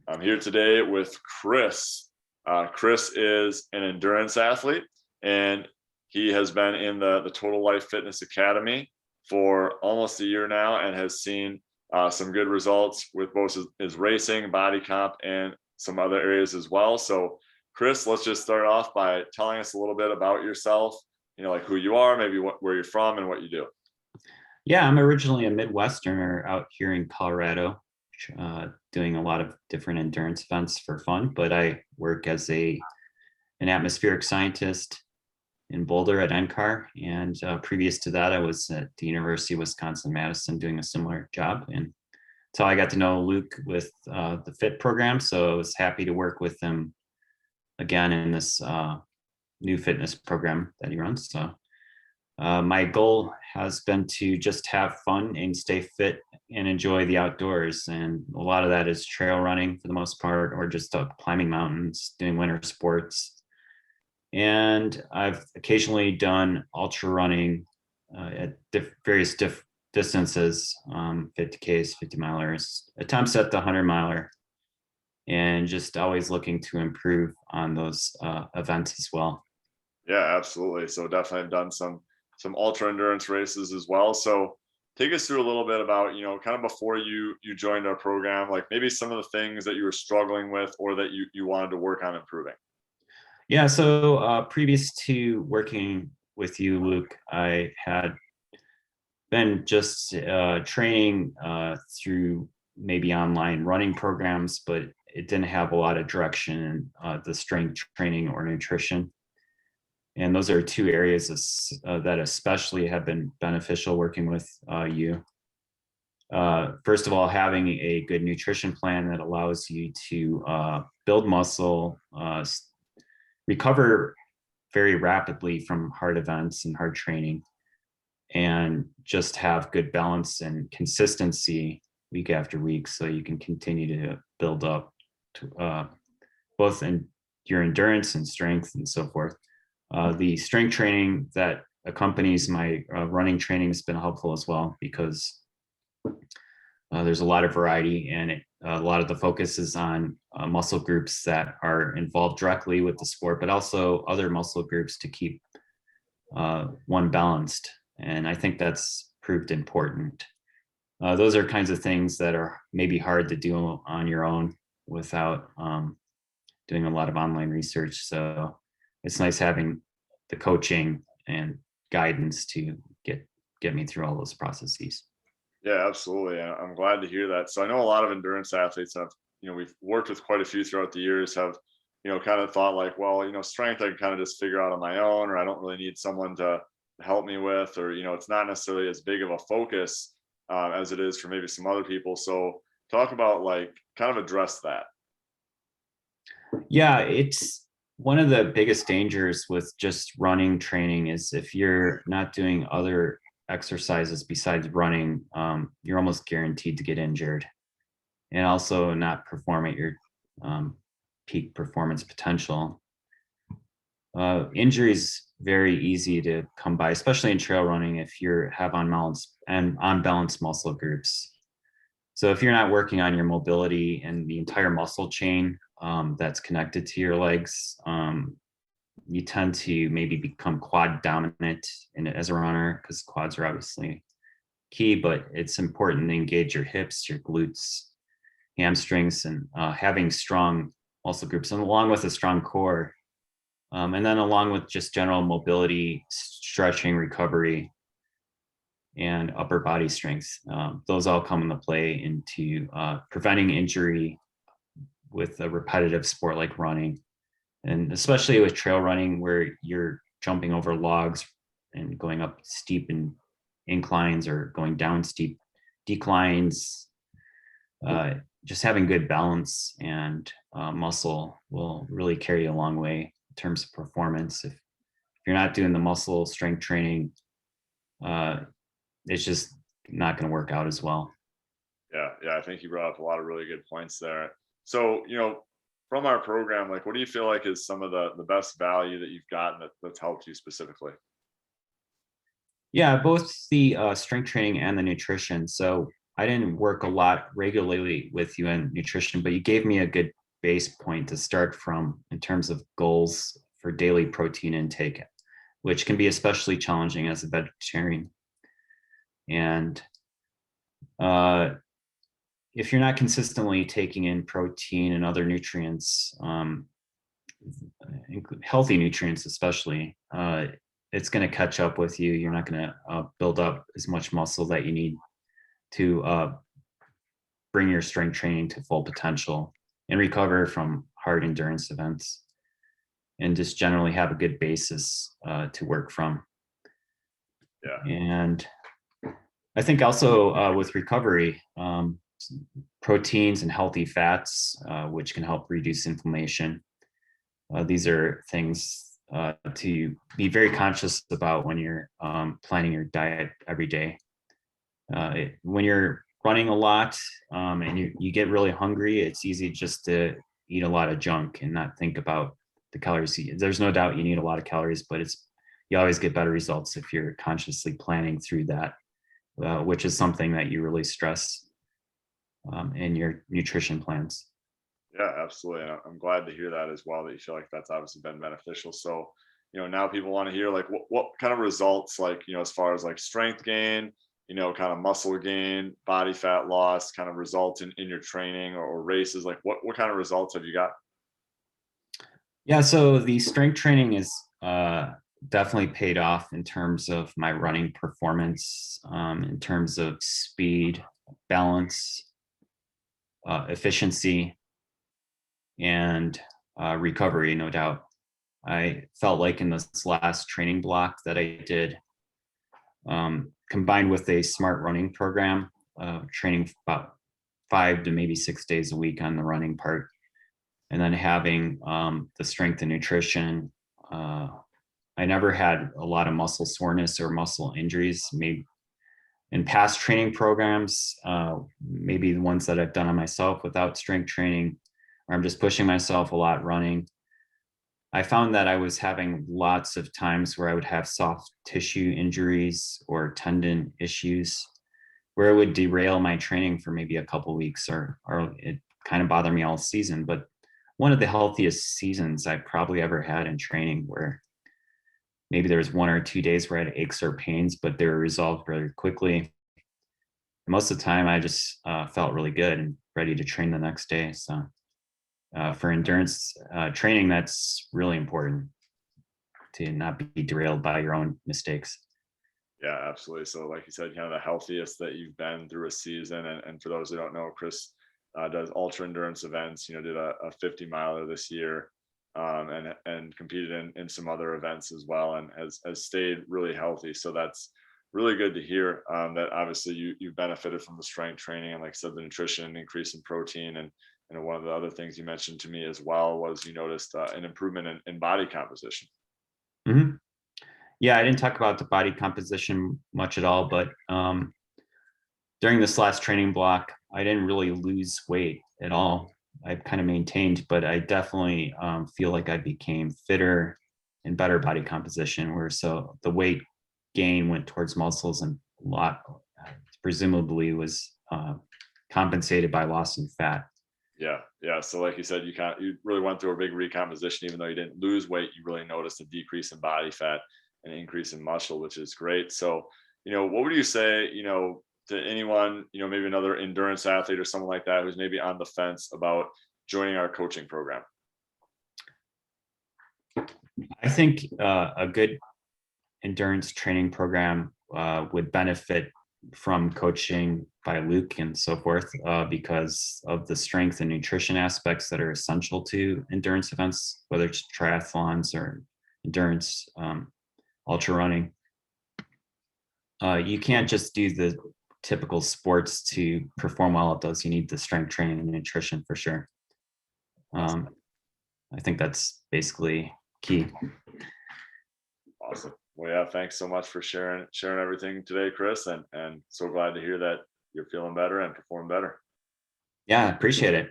I'm here today with Chris. Chris is an endurance athlete, and he has been in the Total Life Fitness Academy for almost a year now and has seen some good results with both his racing, body comp, and some other areas as well. So, Chris, let's just start off by telling us a little bit about yourself, like who you are, maybe where you're from and what you do. Yeah, I'm originally a Midwesterner out here in Colorado, doing a lot of different endurance events for fun. But I work as an atmospheric scientist in Boulder at NCAR, and previous to that, I was at the University of Wisconsin-Madison doing a similar job. And so I got to know Luke with the FIT program, so I was happy to work with him again in this new fitness program that he runs. So my goal has been to just have fun and stay fit and enjoy the outdoors. And a lot of that is trail running for the most part, or just climbing mountains, doing winter sports. And I've occasionally done ultra running at various distances, 50Ks, 50 milers, attempts at the 100 miler, and just always looking to improve on those events as well. Yeah, absolutely. So definitely done some ultra endurance races as well. So take us through a little bit about, kind of before you joined our program, like maybe some of the things that you were struggling with or that you wanted to work on improving. Yeah, so previous to working with you, Luke, I had been just training through maybe online running programs, but it didn't have a lot of direction in the strength training or nutrition. And those are two areas that especially have been beneficial working with you. First of all, having a good nutrition plan that allows you to build muscle, recover very rapidly from hard events and hard training, and just have good balance and consistency week after week so you can continue to build up to, both in your endurance and strength and so forth. The strength training that accompanies my running training has been helpful as well, because there's a lot of variety, and a lot of the focus is on muscle groups that are involved directly with the sport, but also other muscle groups to keep one balanced. And I think that's proved important. Those are kinds of things that are maybe hard to do on your own without doing a lot of online research. So it's nice having the coaching and guidance to get me through all those processes. Yeah, absolutely. And I'm glad to hear that. So I know a lot of endurance athletes have, we've worked with quite a few throughout the years, have, kind of thought like, well, strength I can kind of just figure out on my own, or I don't really need someone to help me with, or, it's not necessarily as big of a focus as it is for maybe some other people. So talk about like kind of address that. Yeah, it's one of the biggest dangers with just running training is if you're not doing other exercises besides running, you're almost guaranteed to get injured and also not perform at your peak performance potential. Injuries very easy to come by, especially in trail running if you have unbalanced muscle groups. So if you're not working on your mobility and the entire muscle chain that's connected to your legs, you tend to maybe become quad dominant as a runner, because quads are obviously key, but it's important to engage your hips, your glutes, hamstrings, and having strong muscle groups, and along with a strong core. And then along with just general mobility, stretching, recovery, and upper body strength. Those all come into play into preventing injury with a repetitive sport like running. And especially with trail running, where you're jumping over logs and going up steep inclines or going down steep declines, just having good balance and muscle will really carry you a long way in terms of performance. If you're not doing the muscle strength training, it's just not going to work out as well. Yeah, I think you brought up a lot of really good points there. So, from our program, like, what do you feel like is some of the best value that you've gotten that's helped you specifically? Yeah, both the strength training and the nutrition. So I didn't work a lot regularly with you in nutrition, but you gave me a good base point to start from in terms of goals for daily protein intake, which can be especially challenging as a vegetarian. And if you're not consistently taking in protein and other nutrients, healthy nutrients especially, it's going to catch up with you. You're not going to build up as much muscle that you need to bring your strength training to full potential and recover from hard endurance events, and just generally have a good basis to work from. Yeah. And I think also with recovery, proteins and healthy fats, which can help reduce inflammation. These are things to be very conscious about when you're planning your diet every day. When you're running a lot and you get really hungry, it's easy just to eat a lot of junk and not think about the calories. There's no doubt you need a lot of calories, but you always get better results if you're consciously planning through that, which is something that you really stress in your nutrition plans. Yeah, absolutely. And I'm glad to hear that as well, that you feel like that's obviously been beneficial. So, now people want to hear like what kind of results, like, as far as like strength gain, kind of muscle gain, body fat loss kind of result in your training or races. Like what kind of results have you got? Yeah, so the strength training is definitely paid off in terms of my running performance, in terms of speed, balance, efficiency, and recovery, no doubt. I felt like in this last training block that I did, combined with a smart running program, training about 5 to maybe 6 days a week on the running part, and then having the strength and nutrition. I never had a lot of muscle soreness or muscle injuries. Maybe in past training programs, maybe the ones that I've done on myself without strength training, where I'm just pushing myself a lot running. I found that I was having lots of times where I would have soft tissue injuries or tendon issues where it would derail my training for maybe a couple weeks, or it kind of bothered me all season. But one of the healthiest seasons I probably ever had in training, where maybe there was 1 or 2 days where I had aches or pains, but they were resolved very quickly. Most of the time, I just felt really good and ready to train the next day. So for endurance training, that's really important to not be derailed by your own mistakes. Yeah, absolutely. So, like you said, kind of the healthiest that you've been through a season. And for those who don't know, Chris does ultra endurance events. Did a 50 miler this year, and competed in some other events as well, and has stayed really healthy. So that's really good to hear. That obviously you benefited from the strength training, and like I said, the nutrition, increase in protein, and one of the other things you mentioned to me as well was you noticed an improvement in body composition. Mhm. Yeah, I didn't talk about the body composition much at all, but during this last training block, I didn't really lose weight at all. I kind of maintained, but I definitely feel like I became fitter and better body composition. Where so the weight gain went towards muscles, and a lot presumably was compensated by loss in fat. Yeah, yeah. So like you said, you really went through a big recomposition, even though you didn't lose weight. You really noticed a decrease in body fat and an increase in muscle, which is great. So, what would you say, to anyone, maybe another endurance athlete or someone like that who's maybe on the fence about joining our coaching program? I think a good endurance training program would benefit from coaching by Luke and so forth, because of the strength and nutrition aspects that are essential to endurance events, whether it's triathlons or endurance ultra running. You can't just do the typical sports to perform well at those. You need the strength training and nutrition for sure. I think that's basically key. Awesome. Well, yeah, thanks so much for sharing everything today, Chris, and so glad to hear that you're feeling better and performing better. Yeah, appreciate it.